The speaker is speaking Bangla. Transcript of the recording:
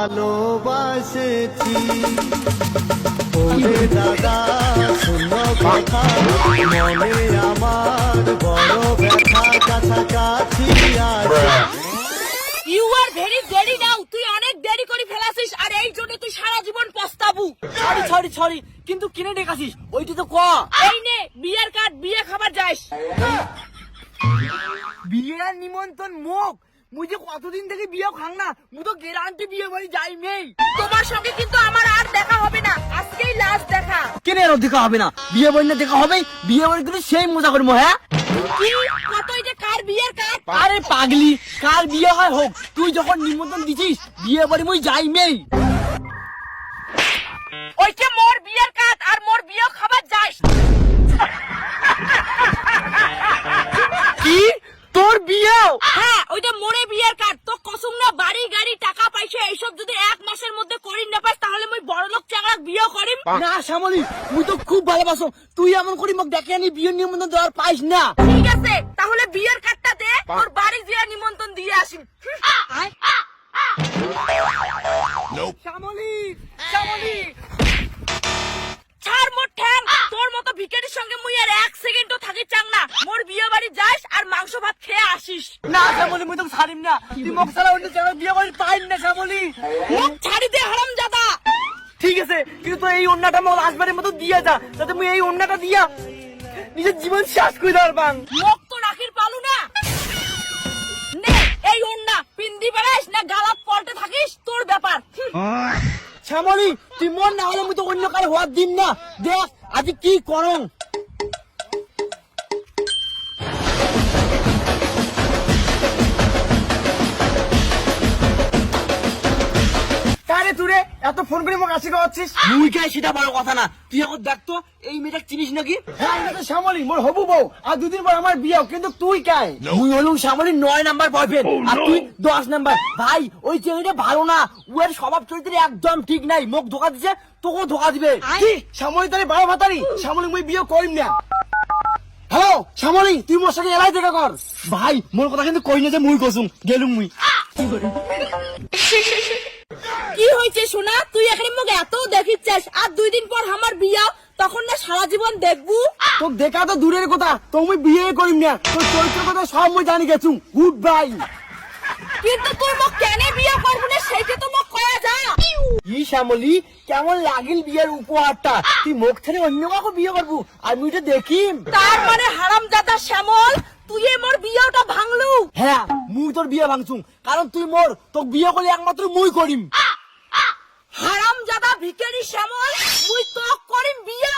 ভালোবাসেছি। ওরে দাদা শূন্য কথা, মনে আমার বড় ব্যথা, কাছাকাছি আছে। ইউ আর ভেরি দেরি নাও, তুই অনেক দেরি করে ফেলাছিস, আর এই জন্য তুই সারা জীবন পস্তাবু। সরি কিন্তু কিনে ডেকাছিস ওইটা তো ক। এই নে বিয়ের কার্ড, বিয়ে খাবার যাস। বিয়ের নিমন্ত্রণ মুখ মুই যে কতদিন থেকে বিয়ে খাং না, মু তো গ্যারান্টি বিয়ে বাড়ি যাই মেই। তোমার সঙ্গে কিন্তু আমার আর দেখা হবে না, আজকেই লাস্ট দেখা। কেন এর দেখা হবে না? বিয়ে বাড়ি না দেখা হবে, বিয়ে বাড়ি কিন্তু সেই মজা করবো। হ্যাঁ কি কতই যে কার বিয়ের কার্ড? আরে পাগলি, কার বিয়ে হয় হোক, তুই যখন নিমন্ত্রণ দিছিস বিয়ে বাড়ি মুই যাই মেই। ওইটা মোর বিয়ের কার্ড, আর মোর বিয়ে খাবার যাস। কি তোর বিয়ে? হ্যাঁ ওইটা মোরে বিয়ের কার্ড। তো কসুম না বাড়ি গাড়ি টাকা পয়সা এইসব যদি এক মাসের মধ্যে করি না পাস, তাহলে মুই বড়লোক চাকরাক বিয়ে করিম না শ্যামলী, মুই তো খুব ভালোবাসো, তুই এমন করি মোক দেখে আনি বিয়ের নিমন্ত্রণ দেওয়ার পাইস না। ঠিক আছে তাহলে বিয়ের কার্ডটা দে, তোর বাড়ি গিয়ে নিমন্ত্রণ দিয়ে আসিম। শ্যামলী ছাড় মোর ঠ্যাং, তোর মতো ভিখারির সঙ্গে মুই আর এক সেকেন্ডও থাকি চাং না। মোর বিয়ে বাড়ি যাস আর মাংস ভাত খেয়ে আসিস। না শ্যামলী, মুই তো ছাড়িম না, তুই মোক ছাড়া অন্য জায়গায় বিয়ে বাড়ি পাইন না শ্যামলী। মুখ ছাড়ি দে হারামজাদা। ঠিক আছে কিন্তু এই অন্যটা মোক আসবারের মতো দিয়ে যা, যাতে মুই এই অন্যটা দিয়া নিজের জীবন শেষ করে দেওয়ার পাং। মুখ তো রাখির পালু না। নে এই ওন্না পিন্দি বেড়াইস না গালাত পল্টে থাকিস, তোর ব্যাপার। শ্যামলী তুই মন না হলে মুই তো অন্য কারো হওয়ার দিন না। দেখ আজ কি করং। কারে তুরে এত ফোন করে মোক আসি খাওয়াচ্ছিস? মুই কাই সেটা বড় কথা না, তুই এখন দেখ তো এই মেয়েটা চিনিস নাকি? হ্যাঁ এটা তো শ্যামলী, মোর হবু বউ, আর দুদিন পর আমার বিয়ে, কিন্তু তুই কাই? মুই হলুম শ্যামলীর 9 নাম্বার বয়ফ্রেন্ড, আর তুই 10 নাম্বার। ভাই ওই ছেলেটা ভালো না, ওর স্বভাব চরিত্র একদম ঠিক নাই, মোক ধোকা দিছে, তোকেও ধোকা দিবে। কি শ্যামলী তারে 12 ভাতারি? শ্যামলী মুই বিয়ে করিম না। হ্যালো শ্যামলী, তুই মোর সঙ্গে এলাই দেখা কর। ভাই মোর কথা কিন্তু কই না যে মুই কসুম, গেলুম মুই। কি হয়েছে সোনা, তুই এখানে মুখ এত দেখিচ্ছিস, আর 2 দিন পর আমার বিয়া, তখন না সারা জীবন দেখবু। তোর দেখা তো দূরের কথা, তো মুই বিয়ে করিম না, তোর চরিত্র কথা সব মুই জানি গেছু। Good bye. কিন্তু তোর মুখ কেন বিয়া করবো না সেইটা তো মুখ কয়া যা। ই শ্যামলী কেমন লাগিল বিয়ের উপহারটা? তুই মুখ ছেড়ে অন্য কাউকে বিয়ে করবো আর মুই তো দেখিম। তার মানে হারামজাদা শ্যামল, তুই মোর বিয়েটা ভাঙলু। হ্যাঁ মুই তোর বিয়ে ভাঙছুম, কারণ তুই মোর, তোর বিয়ে করলে একমাত্র মুই করিম। হারামজাদা ভিখারি শ্যামল, মুই তো করিম বিয়া।